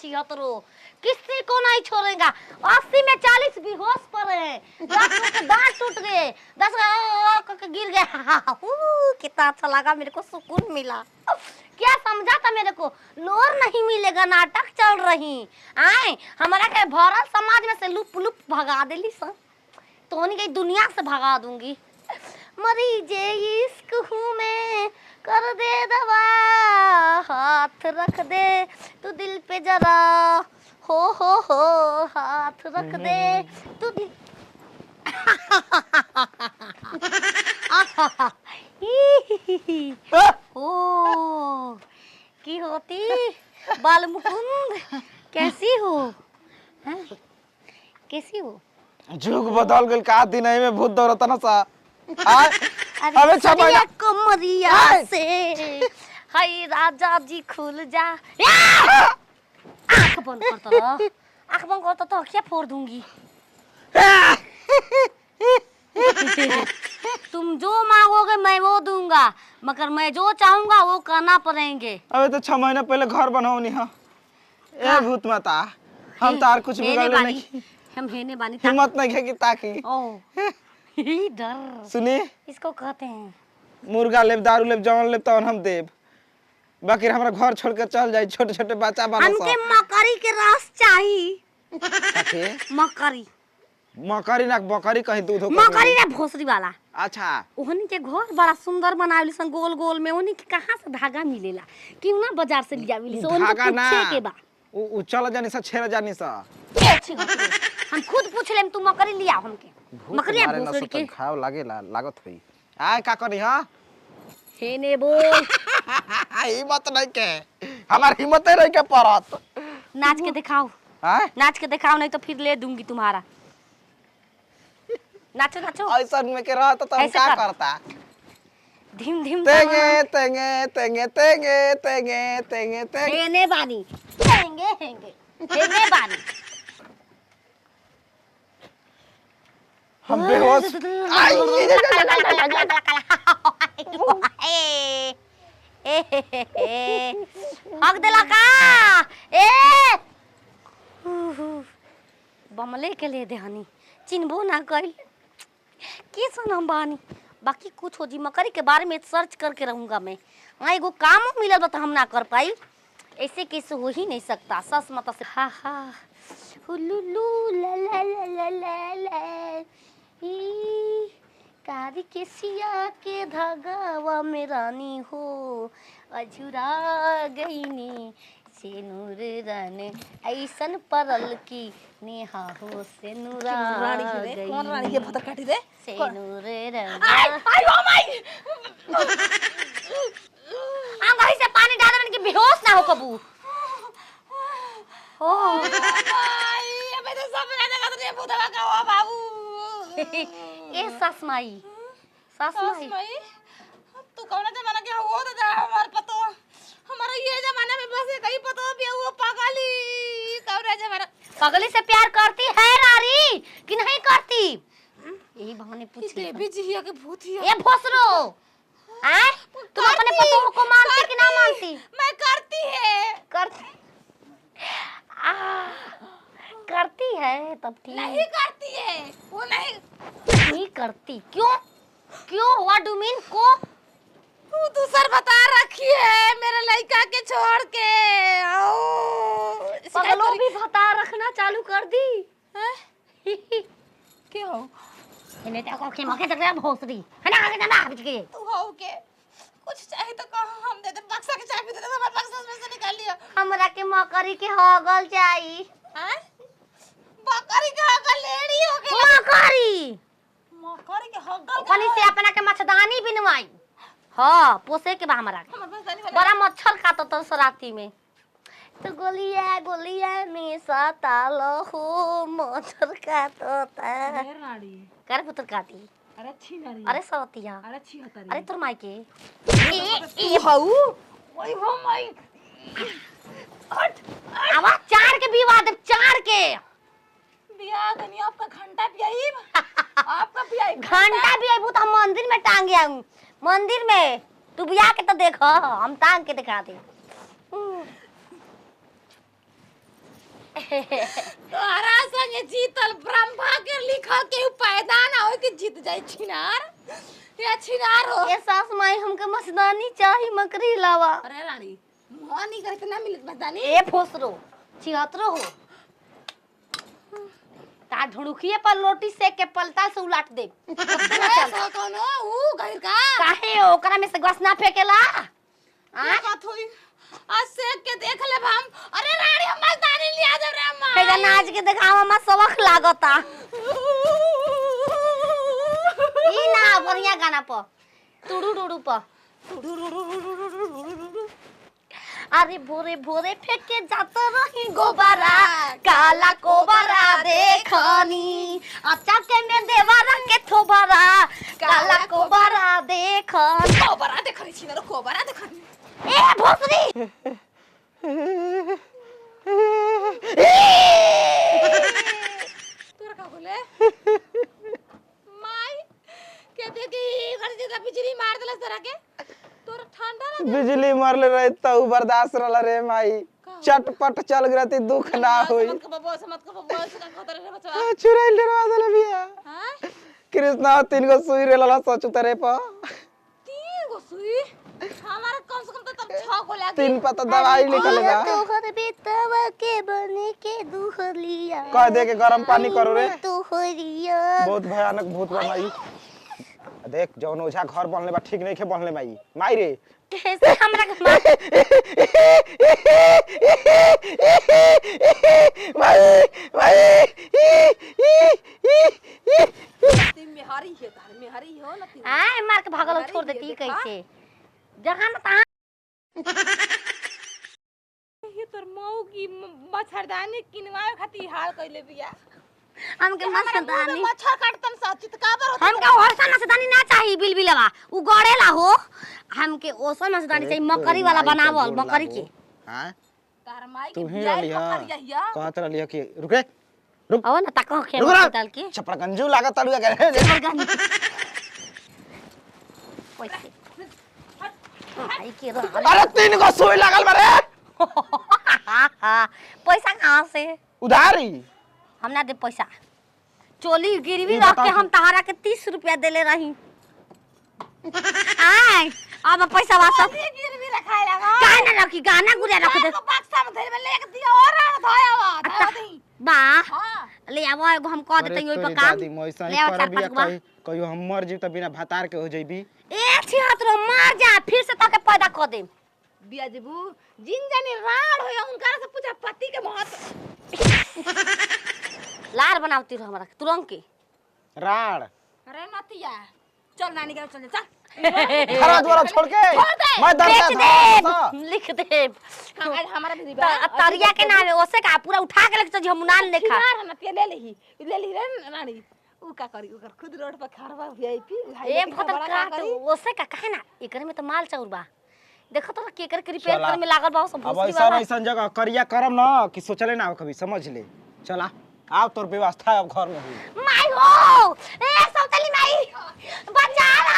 76 किसी को नहीं छोड़ेगा। 80 में 40 बेहोश पड़े हैं, 10 के दांत टूट गए, 10 का गिर गया। कितना अच्छा लगा, मेरे को सुकून मिला। क्या समझा था मेरे को, लोर नहीं मिलेगा, नाटक चल रही आए हमारा के भरल समाज में से लुप लुप भगा देली सन, तो नहीं गई दुनिया से भगा दूंगी। मरीजे इश्क हूँ मैं, कर दे दवा, हाथ रख दे तू दिल पे जरा, हो हाथ रख दे तू दिल। ओ की होती बाल मुकुंद, कैसी हो? हैं? कैसी हो? जुग बदल गइल का दिन में भूत दौड़ता ना सा। अरे सरिया कमरिया से हाय राजा जी खुल जा। आँख बंद कर तो, आँख बंद कर तो क्या फोड़ दूंगी। तुम जो मांगोगे मैं वो दूंगा, मगर मैं जो चाहूंगा वो करना पड़ेंगे। अबे तो 6 महीना पहले घर बनाओनी हा। ए भूत माता, हम तार कुछ बिगाड़ले नहीं। हम हेने बानी हिम्मत नहीं है कि ताकि। ओ डर सुनी, इसको कहते हैं मुर्गा लेब, दारू लेब, जवन लेब तवन हम देब, बाकी हमरा घर छोड़ के चल जाई। छोटे छोटे बच्चा बना सा। हमके मकरी के रस चाहिए। मकरी मकरी ना बकरी कहीं दूध हो। मकरी ना भोसरी वाला। अच्छा, ओहनी के घर बड़ा सुंदर बनावली सन, गोल गोल में। ओहनी के कहां से धागा मिलेला, क्यों ना बाजार से लियावली सो। ओहनी धागा ना पूछे के बा, उ चल जानी सा, छेड़ जानी सा। अच्छी बात है। हम खुद पूछ लेम, तू मकरी लिया हमके। मकरी या भोसरी के खाओ लागेला, लागत होई। आय का करी हां, हेने बोल। हिम्मत नहीं के, हमार हिम्मत नहीं के परत। नाच के दिखाओ। हां, नाच के दिखाओ, नहीं तो फिर ले दूंगी तुम्हारा। नाचो नाचो। ऐसा में के रहत तो हम का करता। धीम धीम तेंगे तेंगे तेंगे तेंगे तेंगे तेंगे तेंगे। हेने बानी हेंगे हेंगे हेने बानी। हम बेहोश। हक देला का ए बमले के ले देहनी, चिन्हबो ना कइल के सनम बानी। बाकी कुछ हो जी, मकरी के बारे में सर्च करके रहूंगा मैं। हाँ एगो काम मिलल बा तो हम ना कर पाई, ऐसे कैसे हो ही नहीं सकता। सस मत से हा हा हुलुलु ला ला ला ला ला ला ई कारी के सिया के धागावा में रानी हो अझुरा गईनी से नूर रन ऐसन परल की नेहा हो से नूरा गई। कौन रानी के भतर काटी दे से नूर रन। आई ओ माय आंगही से पानी डाल देने की बेहोश ना हो कबू। ओ भाई अबे तो सब ना लगा तो भूतवा का हो बाबू। ए ससमाई ससमाई तू कौन जमाना के हो तो जा हमार पतो, हमारा ये जमाना में बस एक ही पतो भी वो पागली कौन जमाना। पगली से प्यार करती है नारी कि नहीं करती? यही बहाने पूछ ले। देवी जी के भूत ही ए भोसरो हैं, तुम अपने पतों को मानती कि ना मानती? मैं करती है। करती करती है तब ठीक। नहीं करती है वो, नहीं करती। क्यों क्यों, व्हाट डू मीन को? तू दूसर बता रखी है मेरे लड़का के छोड़ के। पगलों भी बता रखना चालू कर दी हैं? क्या हो इन्हें तो कोके मके तक ना भोसरी है ना, आगे ना बिच के तू हो के कुछ चाहिए तो कहो, हम दे दे। बक्सा के चाबी दे दे, हमारे बक्सा में से निकाल लिया। हमरा के मकरी के हगल चाहिए। हैं? बकरी के हगल लेडी हो के मकरी मकरी के हगल कली से अपना के मच्छरदानी बिनवाई। हां पोसे के बा हमरा के। हमर पास जानी वाला बड़ा मच्छर खाता तो सराती में। तो गोलिया में सताल हो मच्छर काटता। ढेर नाड़ी। कर पुत्र काटी। अरे अच्छी नाड़ी। अरे सवतिया, अरे अच्छी हतारी। अरे तोर माई के ए हाउ ओए हो माई हट। आवाज चार के भी वाद चार के बिया गनी आपका घंटा पियाई। आपका पियाई घंटा भी आइबू तो हम मंदिर में टांग आऊं। मंदिर में तू बिया के तो देख, हम टांग के दिखा दे। तोहरा संगे जीतल ब्रह्मा के लिखल के पैदा ना होय के जीत जाई छिनार ये छिनार हो। ए सास माई हमके मस्तानी चाही मकरी लावा। अरे रानी मुंह नहीं करत ना मिलत मस्तानी। ए फोसरो छिहत्रो हो ता ढुड़ुकिए पर लोटी सेक के पलटा से उलाट दे। ऐसा कोनो ऊ गइर का काहे ओकरा में से गस ना फेकेला आ बात होई आज सेक के देख ले हम। अरे रानी हम मस्तानी लिया दे रे अम्मा। हेगा नाच के देखावा मा सबक लागता ई ना बढ़िया गाना प टुडू टुडू प अरे भोरे भोरे फेंके जात रही गोबरा काला कोबरा देखनी अचाके में देवरा के थोबरा काला कोबरा देखन कोबरा देखनी छिनार कोबरा देखनी। ए भोसरी तोरा का बोले माई के देखी घर से बिजली मार देला तोरा के तोरा ठंडा ना बिजली मरले रहे तो बर्दाश्त रहला रे माई चटपट चल गई दुख ना होई समझ के बबुआ से खतर रे बच्चा चुराइल डरवा देले बिया हां कृष्णा 3 गो सुई रेला सच उतरे प 3 गो सुई हमारा कम से कम तो तब 6 गो लागी। 3 पता दवाई लिखल बा तोहर बेटवा के बने के दुहलिया कह दे के गरम पानी करो रे तोहरिया बहुत भयानक भूत बा माई देख जौन ओझा घर बनले बा ठीक नहीं के बनले माई माई रे कैसे हमरा के मार माई माई तीन में हरी है तार में हरी हो ना तीन आए मार के भागल छोड़ देती कैसे जहां न तहां ये तोर मऊ की मच्छरदानी किनवाए खाती हाल कइले बिया। हमके मस्तानी मच्छर काटतन सा चितकाबर होत हमके हरसा मस्तानी ना चाहिए बिलबिलवा उ गड़ेला हो हमके ओसन मस्तानी चाहिए मकरी वाला बनावल मकरी के हां तार माई तू के ही बियाह रलिया पकड़ हिया कहत रलिया कि रुक रे रुक आओ ना तक के रुक रे डाल के छपड़ा गंजू लागत तलुआ करे पैसे आई के रहा अरे 3 गो सुई लागल बा रे पैसा कहां से उधारी हम ना दे पैसा चोली गिरवी ई रख बता के हम तहारा के 30 रुपया देले रही आय अब पैसा वापस ये गिरवी रखाए लगा गाना रखी गाना गुड़िया रख दे को बक्सा में धइल में लेके दिया और धयावा धया दी बा हां ले आवो एगो हम कह देते ओइ पर काम दादी मोइसा ले ही आओ चार करबिया पाँच गो। कहियो हम मर जीव त बिना भातार के हो जइबी ए छिहत्रो मार जा फिर से ताके पैदा कर दे बिया जेबू जिन जाने राड होया उनका से पूछा पति के महत्व लार बनावती रह हमरा तुरंत के राड़ अरे नतिया चल नानी के चल चल खरा द्वारा छोड़ के दे। मैं बेच दर्द दे लिख दे हमारा भी दिबा तरिया के नाम है ओसे का पूरा उठा के लेके हम नान लेखा मार ना ले ली रे नानी उ का करी ओकर खुद रोड पर खड़वा वीआईपी ए भतर काट ओसे का काहे ना एकरे में तो माल चाउर बा देखो तो केकर के रिपेयर करे में लागल बा सब अब भूसी ऐसा वाला ऐसा जगह करिया करम ना कि सोचले ना कभी समझ ले चला आओ तोर व्यवस्था अब घर में हुई माई हो ए सौतली माई बचा ला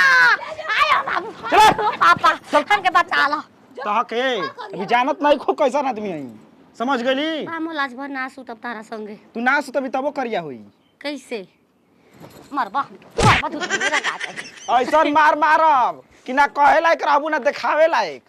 आयो बाबू चलो। पापा हमके बचा ला तो के अभी जानत नहीं खो कैसा आदमी है समझ गईली हम लाज भर ना सुतब तारा संगे तू ना सुत अभी तबो करिया हुई कैसे मरबा तू मेरा गाता ऐसा मार मारब कि ना कहे लायक रहबू ना देखावे लायक